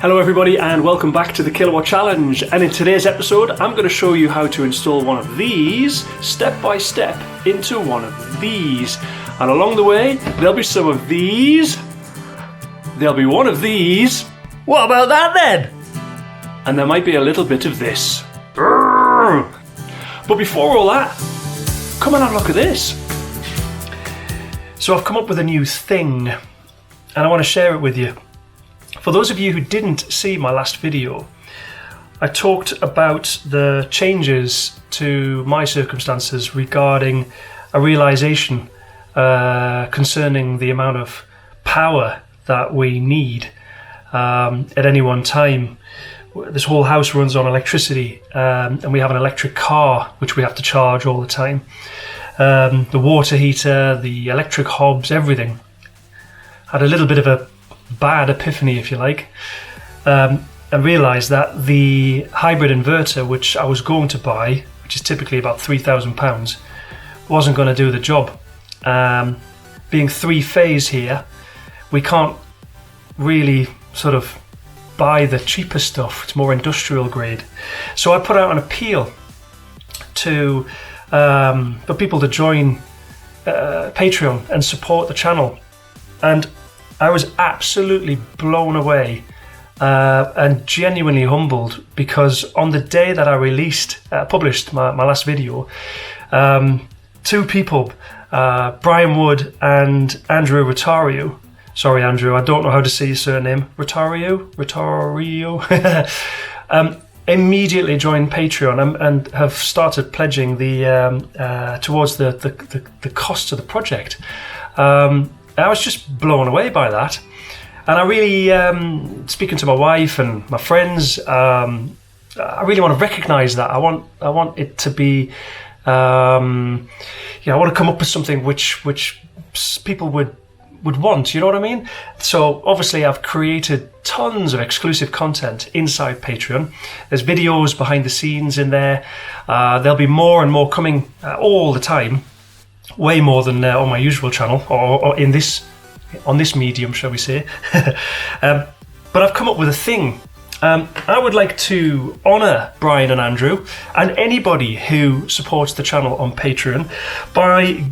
Hello everybody and welcome back to the Kilowatt Challenge, and in today's episode I'm going to show you how to install one of these step by step into one of these, and along the way there'll be some of these, there'll be one of these, What about that then? and there might be a little bit of this. But before all that, come and have a look at this. So I've come up with a new thing and I want to share it with you. For those of you who didn't see my last video, I talked about the changes to my circumstances regarding a realization concerning the amount of power that we need at any one time. This whole house runs on electricity, and we have an electric car which we have to charge all the time. The water heater, the electric hobs, everything. Had a little bit of a bad epiphany, if you like, and realised that the hybrid inverter which I was going to buy, which is typically about £3,000, wasn't going to do the job. Being three-phase here, we can't really sort of buy the cheaper stuff. It's more industrial grade. So I put out an appeal to for people to join Patreon and support the channel, and I was absolutely blown away and genuinely humbled, because on the day that I published my last video, two people, Brian Wood and Andrew Rotario, sorry Andrew, I don't know how to say your surname, Rotario, immediately joined Patreon and have started pledging towards the cost of the project. I was just blown away by that, and I really, speaking to my wife and my friends, I really want to recognise that. I want it to be, I want to come up with something which people would want. You know what I mean? So obviously I've created tons of exclusive content inside Patreon. There's videos behind the scenes in there. There'll be more and more coming all the time. Way more than on my usual channel, or on this medium, shall we say. But I've come up with a thing. I would like to honour Brian and Andrew and anybody who supports the channel on Patreon by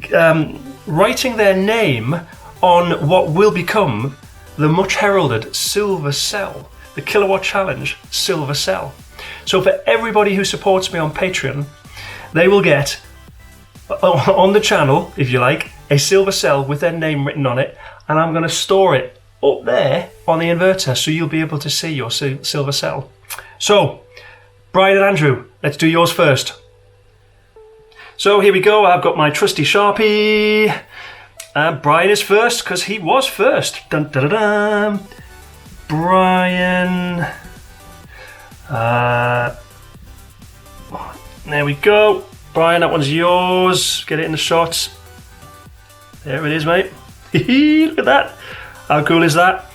writing their name on what will become the much heralded Silver Cell, the Kilowatt Challenge Silver Cell. So for everybody who supports me on Patreon, they will get on the channel, if you like, a silver cell with their name written on it, and I'm going to store it up there on the inverter so you'll be able to see your silver cell. So, Brian and Andrew, let's do yours first. So here we go, I've got my trusty Sharpie. Brian is first because he was first. Dun, dun, dun, dun. Brian. There we go. Brian, that one's yours. Get it in the shot. There it is, mate. Look at that. How cool is that?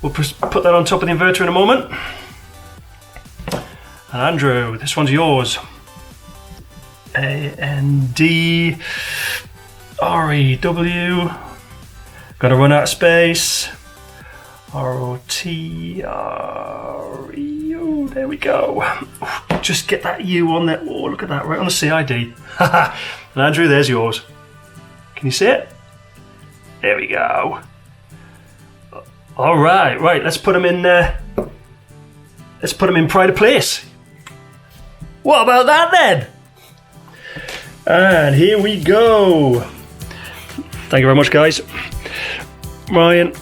We'll put that on top of the inverter in a moment. And Andrew, this one's yours. ANDREW. Gotta run out of space. ROTREU. There we go. Just get that U on there. Oh, look at that, right on the CID. And Andrew, there's yours. Can you see it? There we go. All right, let's put them in let's put them in pride of place. What about that then? And here we go. Thank you very much, guys. Ryan,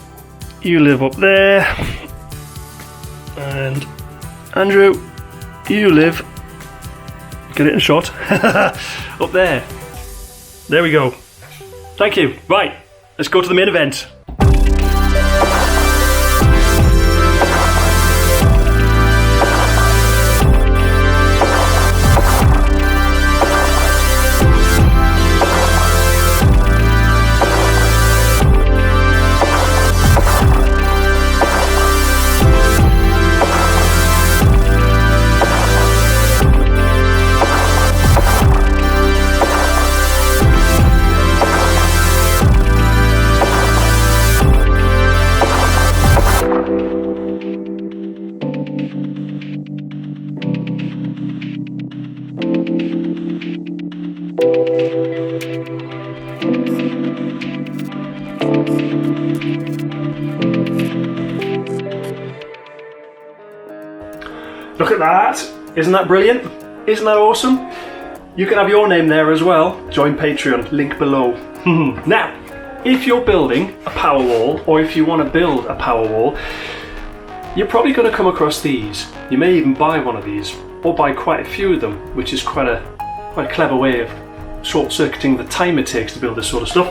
you live up there. And Andrew, you live, get it in shot, up there. There we go. Thank you. Right, let's go to the main event. Look at that! Isn't that brilliant? Isn't that awesome? You can have your name there as well. Join Patreon, link below. Now, if you're building a power wall, or if you want to build a power wall, you're probably going to come across these. You may even buy one of these, or buy quite a few of them, which is quite a clever way of short-circuiting the time it takes to build this sort of stuff.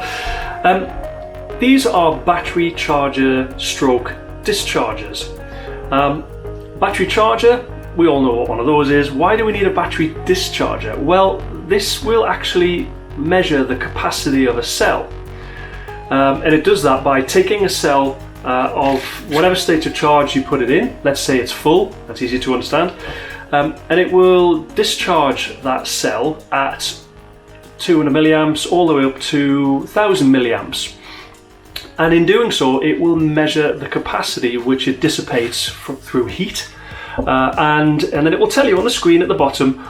These are battery charger stroke dischargers. Battery charger, we all know what one of those is. Why do we need a battery discharger? Well, this will actually measure the capacity of a cell. And it does that by taking a cell of whatever state of charge you put it in. Let's say it's full, that's easy to understand. And it will discharge that cell at 200 milliamps all the way up to 1000 milliamps. And in doing so, it will measure the capacity which it dissipates through heat. And then it will tell you on the screen at the bottom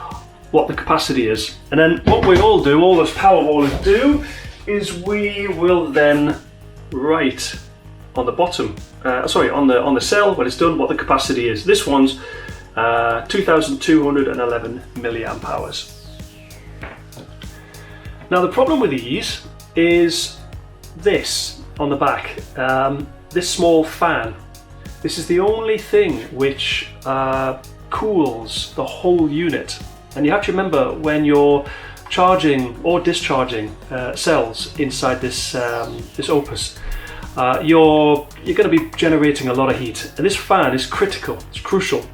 what the capacity is. And then what we all do, all those power wallers do, is we will then write on the bottom, on the cell when it's done, what the capacity is. This one's 2211 milliamp hours. Now the problem with these is this on the back, this small fan. This is the only thing which cools the whole unit. And you have to remember when you're charging or discharging cells inside this Opus, you're going to be generating a lot of heat. And this fan is critical, it's crucial.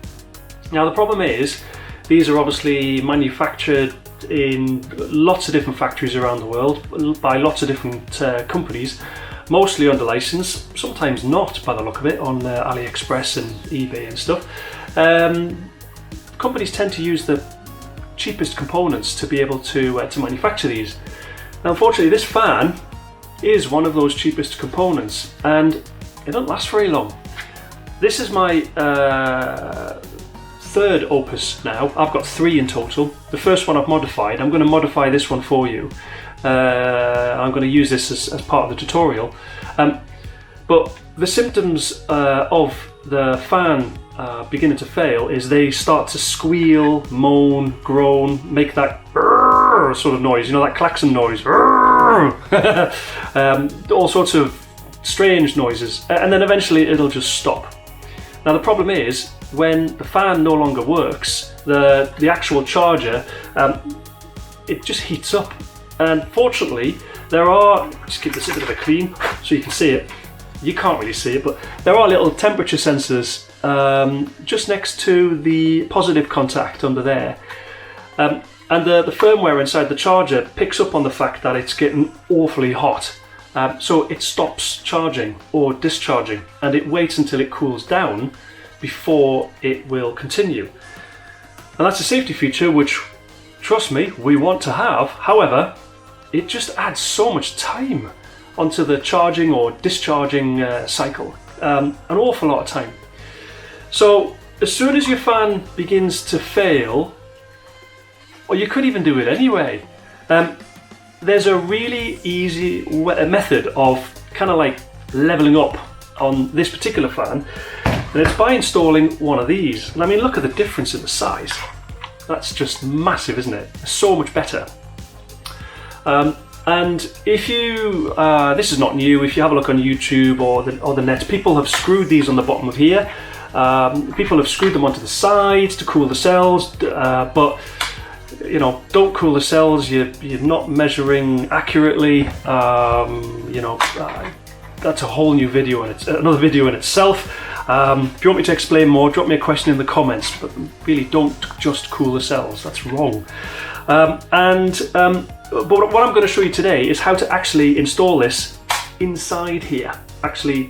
Now the problem is, these are obviously manufactured in lots of different factories around the world by lots of different companies, mostly under license, sometimes not by the look of it, on AliExpress and eBay and stuff. Companies tend to use the cheapest components to be able to manufacture these. Now unfortunately this fan is one of those cheapest components and it doesn't last very long. This is my third Opus now. I've got 3 in total. The first one I've modified. I'm going to modify this one for you. I'm going to use this as part of the tutorial. But the symptoms of the fan beginning to fail is they start to squeal, moan, groan, make that sort of noise, you know, that klaxon noise. All sorts of strange noises, and then eventually it'll just stop. Now the problem is, when the fan no longer works, the actual charger, it just heats up. And fortunately, there are, just give this a bit of a clean so you can see it. You can't really see it, but there are little temperature sensors just next to the positive contact under there. And the firmware inside the charger picks up on the fact that it's getting awfully hot. So it stops charging or discharging, and it waits until it cools down before it will continue. And that's a safety feature which, trust me, we want to have. However, it just adds so much time onto the charging or discharging cycle, an awful lot of time. So as soon as your fan begins to fail, or you could even do it anyway, there's a really easy method of kind of like leveling up on this particular fan, and it's by installing one of these. And I mean, look at the difference in the size. That's just massive, isn't it? So much better. And if you, this is not new, if you have a look on YouTube or the net, people have screwed these on the bottom of here. People have screwed them onto the sides to cool the cells, but you know, don't cool the cells. You're not measuring accurately. You know, that's a whole new video, and it's another video in itself. If you want me to explain more, drop me a question in the comments. But really, don't just cool the cells. That's wrong. But what I'm going to show you today is how to actually install this inside here, actually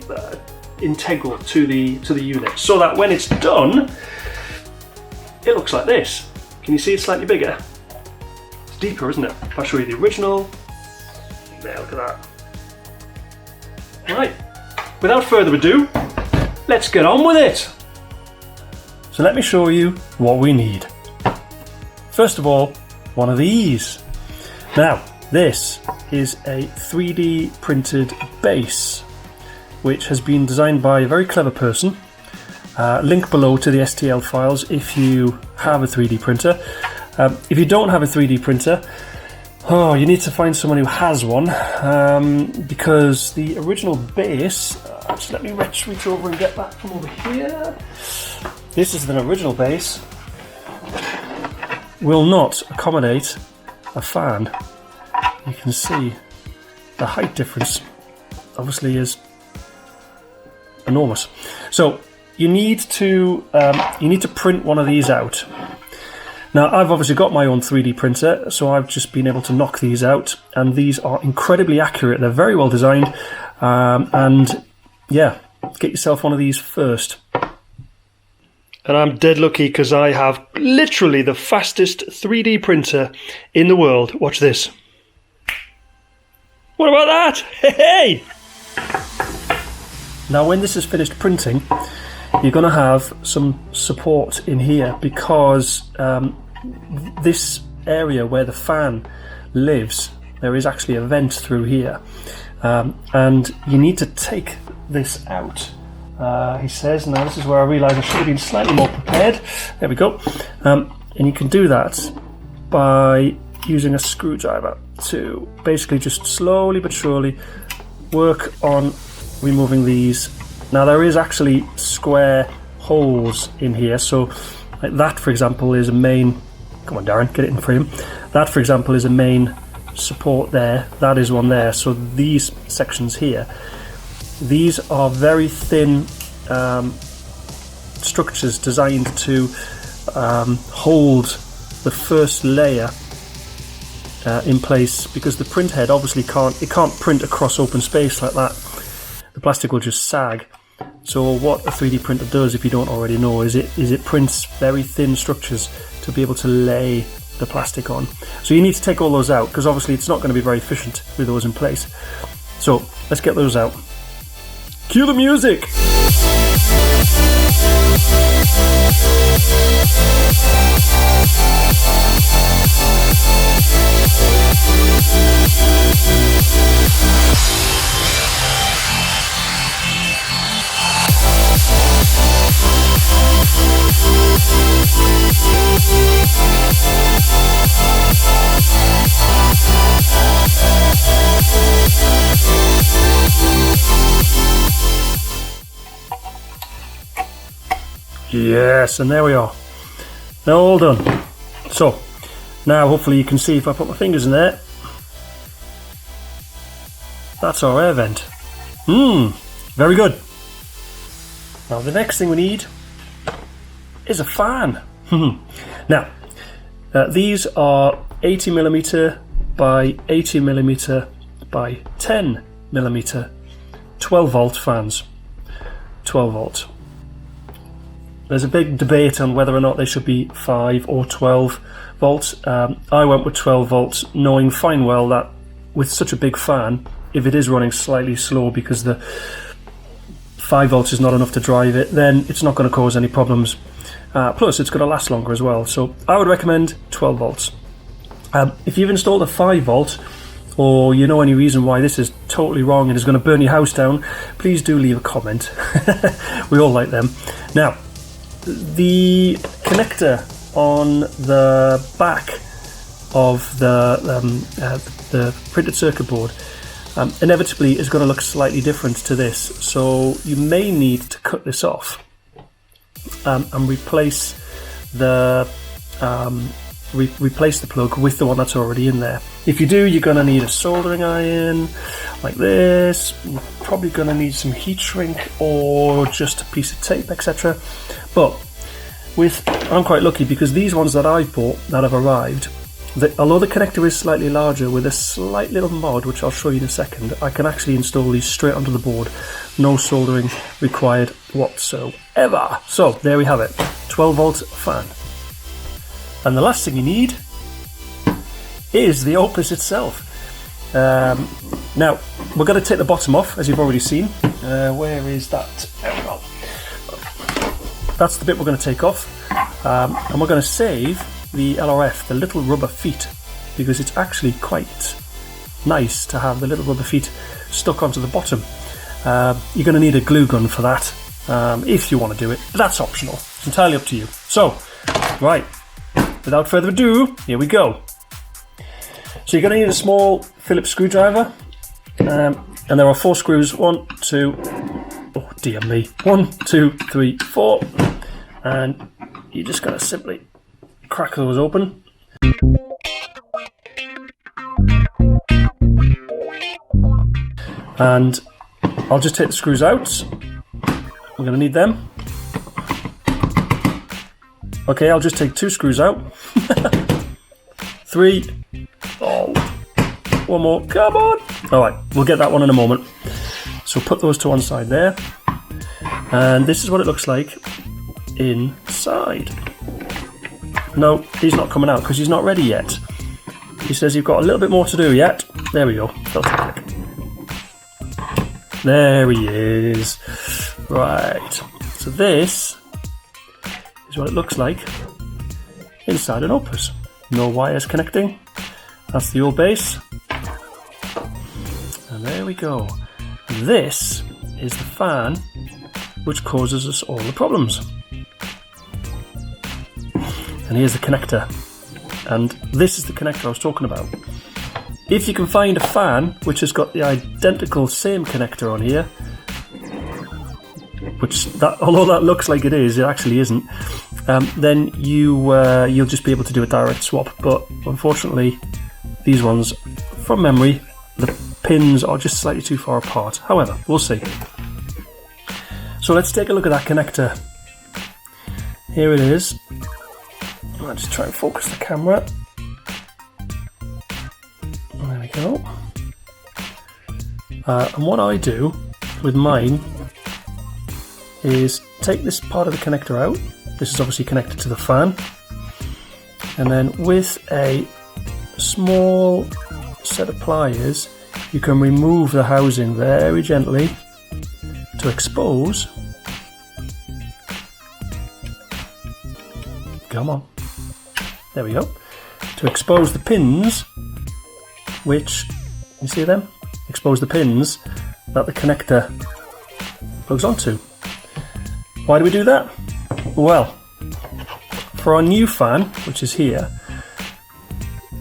integral to the unit, so that when it's done, it looks like this. Can you see it's slightly bigger? It's deeper, isn't it? I'll show you the original. There, look at that. Right, without further ado, let's get on with it. So let me show you what we need. First of all, one of these. Now, this is a 3D printed base, which has been designed by a very clever person. Link below to the STL files if you have a 3D printer. If you don't have a 3D printer, you need to find someone who has one, because the original base, just let me reach over and get that from over here. This is an original base, will not accommodate a fan. You can see the height difference obviously is enormous. So you need to print one of these out. Now I've obviously got my own 3D printer, so I've just been able to knock these out, and these are incredibly accurate. They're very well designed, and yeah, get yourself one of these first. And I'm dead lucky because I have literally the fastest 3D printer in the world. Watch this. What about that? Hey! Now when this is finished printing, you're going to have some support in here, because this area where the fan lives, there is actually a vent through here, and you need to take this out. He says, now this is where I realise I should have been slightly more prepared. There we go. And you can do that by using a screwdriver to basically just slowly but surely work on removing these. Now there is actually square holes in here, so like that for example is a main, come on Darren, get it in frame. That for example is a main support there, that is one there. So these sections here, these are very thin structures designed to hold the first layer in place, because the print head obviously can't print across open space like that. The plastic will just sag. So what a 3D printer does, if you don't already know, is it prints very thin structures to be able to lay the plastic on. So you need to take all those out, because obviously it's not going to be very efficient with those in place. So let's get those out. Cue the music! Yes, and there we are. They're all done. So, now hopefully you can see if I put my fingers in there. That's our air vent. Very good. Now the next thing we need is a fan. Now, these are 80mm by 80mm by 10mm 12 volt fans. 12 volt. There's a big debate on whether or not they should be 5 or 12 volts. I went with 12 volts, knowing fine well that with such a big fan, if it is running slightly slow because the 5 volts is not enough to drive it, then it's not going to cause any problems. Plus, it's going to last longer as well. So I would recommend 12 volts. If you've installed a 5 volt, or you know any reason why this is totally wrong and is going to burn your house down, please do leave a comment. We all like them. Now, the connector on the back of the printed circuit board inevitably is going to look slightly different to this, so you may need to cut this off and replace the plug with the one that's already in there. If you do, you're going to need a soldering iron like this. You're probably going to need some heat shrink or just a piece of tape, etc. But I'm quite lucky because these ones that I've bought that have arrived, although the connector is slightly larger, with a slight little mod which I'll show you in a second, I can actually install these straight onto the board. No soldering required whatsoever. So there we have it, 12 volt fan. And the last thing you need is the Opus itself. Now we're going to take the bottom off, as you've already seen. Where is that? There we go. That's the bit we're going to take off, and we're going to save the LRF, the little rubber feet, because it's actually quite nice to have the little rubber feet stuck onto the bottom. You're going to need a glue gun for that, if you want to do it. But that's optional. It's entirely up to you. So, right, without further ado, here we go. So you're going to need a small Phillips screwdriver, and there are 4 screws. 1, 2, oh dear me, 1, 2, 3, 4, and you're just going to simply crack those open. And I'll just take the screws out. We're going to need them. Okay, I'll just take 2 screws out. 3. Oh, 1 more. Come on. All right, we'll get that one in a moment. So put those to one side there. And this is what it looks like inside. No, he's not coming out because he's not ready yet. He says you've got a little bit more to do yet. There we go. Filter click. There he is. Right. So this is what it looks like inside an Opus. No wires connecting. That's the old base. And there we go. This is the fan which causes us all the problems. And here's the connector. And this is the connector I was talking about. If you can find a fan which has got the identical same connector on here, although that looks like it is, it actually isn't, then you'll just be able to do a direct swap. But unfortunately, these ones, from memory, the pins are just slightly too far apart. However, we'll see. So let's take a look at that connector. Here it is. I'll just try and focus the camera. There we go. And what I do with mine is take this part of the connector out. This is obviously connected to the fan. And then with a small set of pliers, you can remove the housing very gently to expose. Come on. There we go. To expose the pins, which, you see them? Expose the pins that the connector plugs onto. Why do we do that? Well, for our new fan, which is here,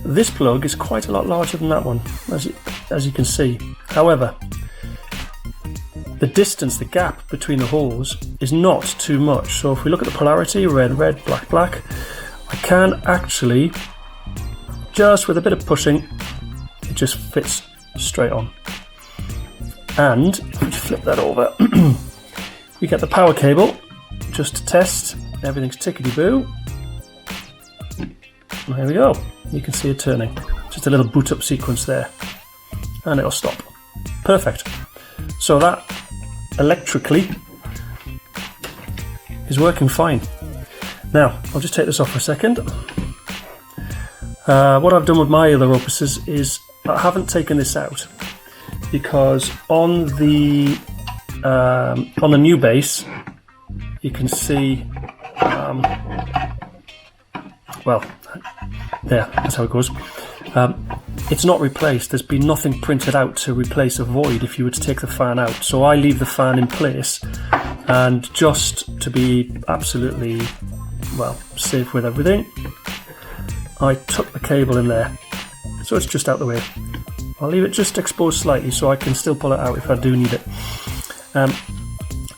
this plug is quite a lot larger than that one, as you can see. However, the distance, the gap between the holes is not too much. So if we look at the polarity, red, red, black, black, I can actually, just with a bit of pushing, it just fits straight on. And if we flip that over, we get the power cable just to test everything's tickety-boo. There we go. You can see it turning. Just a little boot up sequence there. And it'll stop. Perfect. So that electrically is working fine. Now, I'll just take this off for a second. What I've done with my other Opuses is I haven't taken this out because on the new base you can see well, there, that's how it goes. It's not replaced. There's been nothing printed out to replace a void if you were to take the fan out. So I leave the fan in place, and just to be absolutely, well, safe with everything, I tuck the cable in there. So it's just out the way. I'll leave it just exposed slightly so I can still pull it out if I do need it.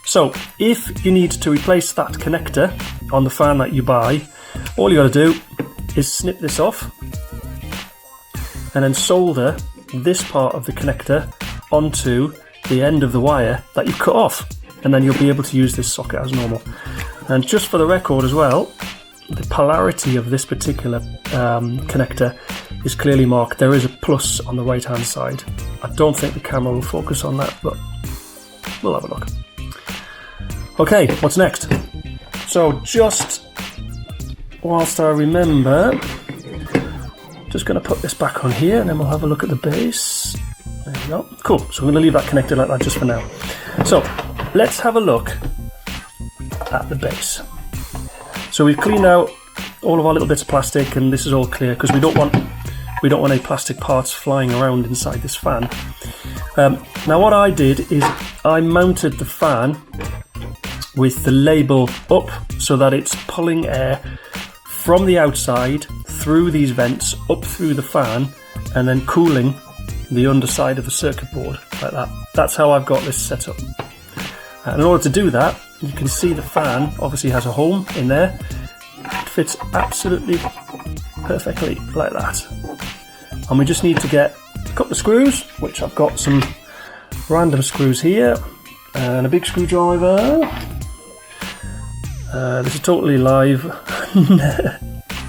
So if you need to replace that connector on the fan that you buy, all you got to do is snip this off and then solder this part of the connector onto the end of the wire that you've cut off, and then you'll be able to use this socket as normal. And just for the record as well, the polarity of this particular connector is clearly marked. There is a plus on the right hand side. I don't think the camera will focus on that, but we'll have a look. Okay, what's next? So just whilst I remember, just going to put this back on here and then we'll have a look at the base. There we go. Cool. So I'm going to leave that connected like that just for now. So let's have a look at the base. So we've cleaned out all of our little bits of plastic, and this is all clear because we don't want any plastic parts flying around inside this fan. Now what I did is I mounted the fan with the label up so that it's pulling air from the outside through these vents up through the fan and then cooling the underside of the circuit board like that. That's how I've got this set up. And in order to do that, you can see the fan obviously has a home in there. It fits absolutely perfectly like that. And we just need to get a couple of screws, which I've got some random screws here and a big screwdriver. This is totally live.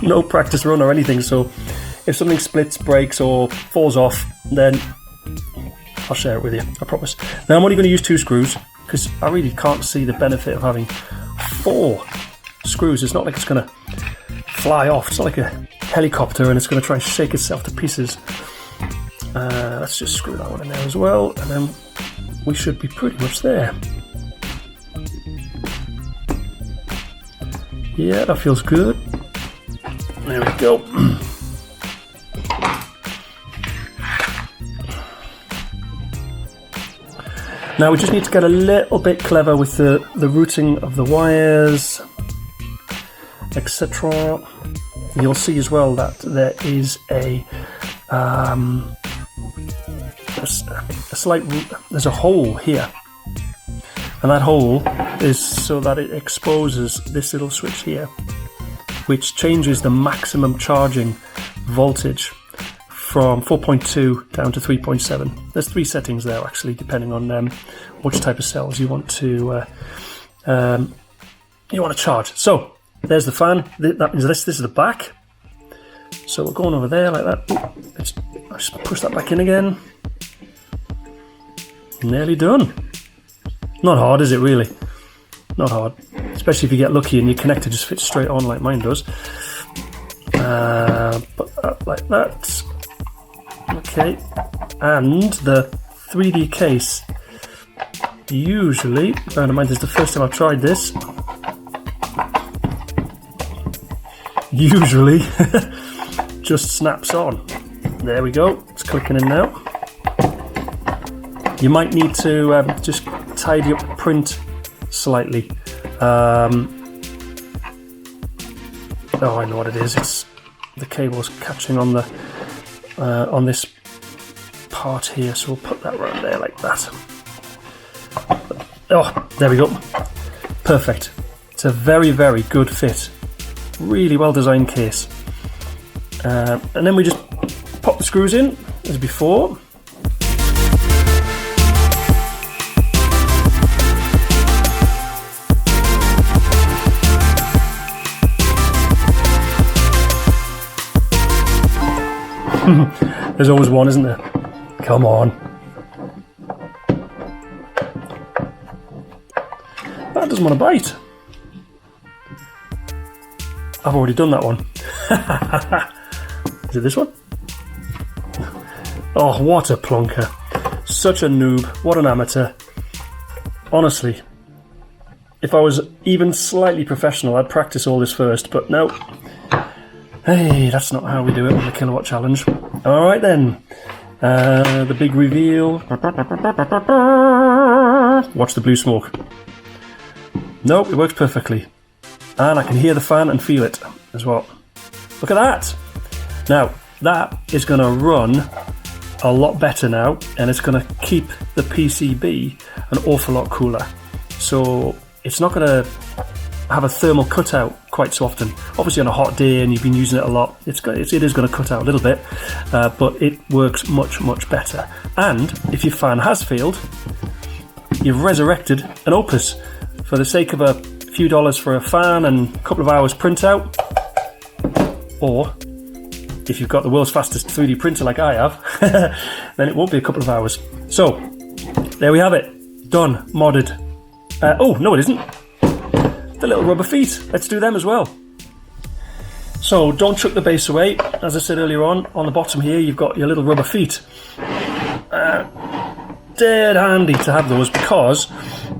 No practice run or anything, so if something splits, breaks or falls off, then I'll share it with you, I promise. Now I'm only going to use 2 screws because I really can't see the benefit of having 4 screws. It's not like it's going to fly off. It's not like a helicopter and it's going to try and shake itself to pieces. Let's just screw that one in there as well, and then we should be pretty much there. Yeah, that feels good. There we go. Now we just need to get a little bit clever with the routing of the wires, etc. You'll see as well that there is there's a hole here, and that hole is so that it exposes this little switch here, which changes the maximum charging voltage from 4.2 down to 3.7. There's 3 settings there actually, depending on which type of cells you want to charge. So there's the fan. That means this is the back. So we're going over there like that. Ooh, let's push that back in again. Nearly done. Not hard, is it really? Not hard. Especially if you get lucky and your connector just fits straight on like mine does. Put that like that. Okay. And the 3D case usually, bear in mind this is the first time I've tried this, usually just snaps on. There we go. It's clicking in now. You might need to just tidy up the print slightly. Oh, I know what it is. It's the cable's catching on the on this part here, so we'll put that right there like that. Oh, there we go. Perfect. It's a very, very good fit. Really well designed case. And then we just pop the screws in as before. There's always one, isn't there? Come on. That doesn't want to bite. I've already done that one. Is it this one? Oh, what a plonker. Such a noob. What an amateur. Honestly, if I was even slightly professional, I'd practice all this first, but no. Hey, that's not how we do it on the Kilowatt Challenge. Alright then. The big reveal. Watch the blue smoke. Nope, it works perfectly. And I can hear the fan and feel it as well. Look at that. Now, that is going to run a lot better now, and it's going to keep the PCB an awful lot cooler. So it's not going to have a thermal cutout quite so often. Obviously on a hot day and you've been using it a lot, it is going to cut out a little bit, but it works much, much better. And if your fan has failed, you've resurrected an Opus. For the sake of a few dollars for a fan and a couple of hours printout, or if you've got the world's fastest 3D printer like I have, then it won't be a couple of hours. So there we have it, done, modded. Oh no, it isn't. The little rubber feet, let's do them as well. So don't chuck the base away. As I said earlier on the bottom here you've got your little rubber feet. Dead handy to have those, because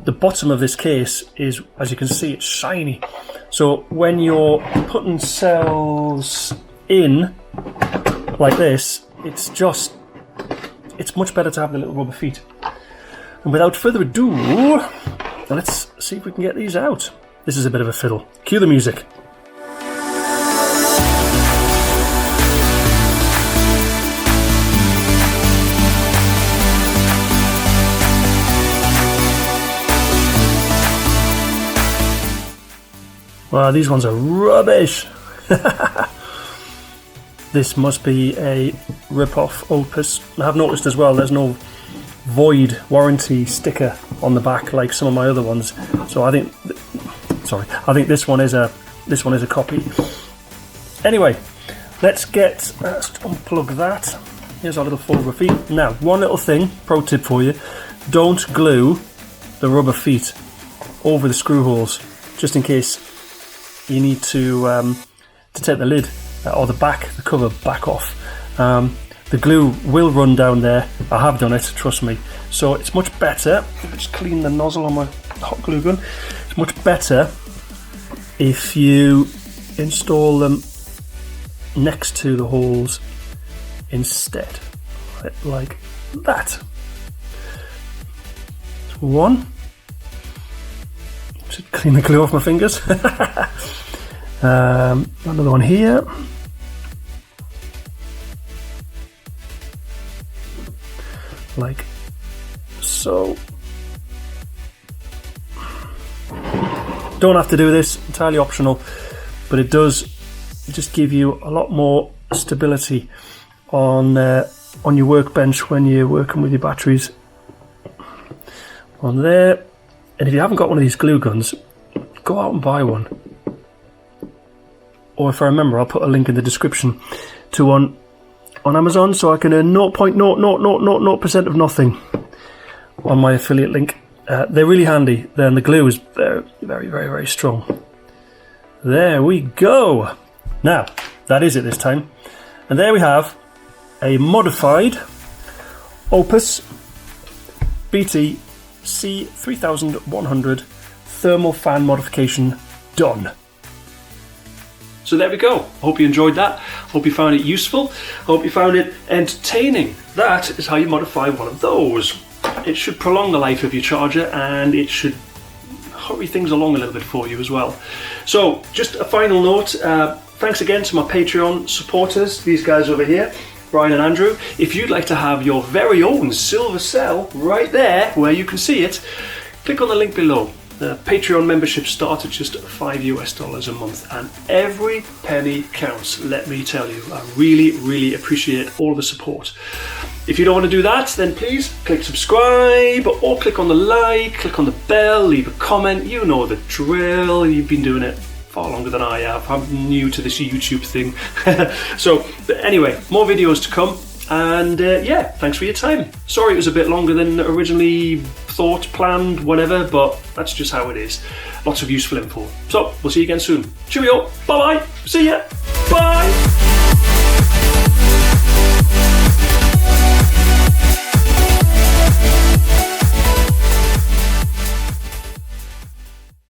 the bottom of this case is, as you can see, it's shiny. So when you're putting cells in like this, it's much better to have the little rubber feet. And without further ado, let's see if we can get these out. This is a bit of a fiddle. Cue the music. Wow, these ones are rubbish. This must be a rip-off Opus. I have noticed as well there's no void warranty sticker on the back like some of my other ones. So I think this one is a copy. Anyway, let's unplug that. Here's our little four rubber feet. Now, one little thing, pro tip for you: don't glue the rubber feet over the screw holes, just in case you need to take the lid or the cover back off. The glue will run down there. I have done it, trust me. So it's much better. Let me just clean the nozzle on my hot glue gun. It's much better if you install them next to the holes instead, like that. One. Should clean the glue off my fingers. Another one here. Like so. Don't have to do this, entirely optional, but it does just give you a lot more stability on your workbench when you're working with your batteries. On there. And if you haven't got one of these glue guns, go out and buy one. Or if I remember, I'll put a link in the description to one on Amazon, so I can earn 0.00000% of nothing on my affiliate link. They're really handy. Then the glue is very, very, very, very strong. There we go. Now, that is it this time. And there we have a modified Opus BT-C3100 thermal fan modification done. So there we go. I hope you enjoyed that. Hope you found it useful. Hope you found it entertaining. That is how you modify one of those. It should prolong the life of your charger, and it should hurry things along a little bit for you as well. So just a final note, thanks again to my Patreon supporters, these guys over here, Brian and Andrew. If you'd like to have your very own silver cell right there where you can see it, click on the link below. The Patreon membership starts at just $5 a month, and every penny counts, let me tell you. I really, really appreciate all the support. If you don't want to do that, then please click subscribe, or click on the like, click on the bell, leave a comment. You know the drill. You've been doing it far longer than I have. I'm new to this YouTube thing. So anyway, more videos to come. And yeah, thanks for your time. Sorry it was a bit longer than originally thought, planned, whatever, but that's just how it is. Lots of useful info. So we'll see you again soon. Cheerio. Bye bye. See ya. Bye.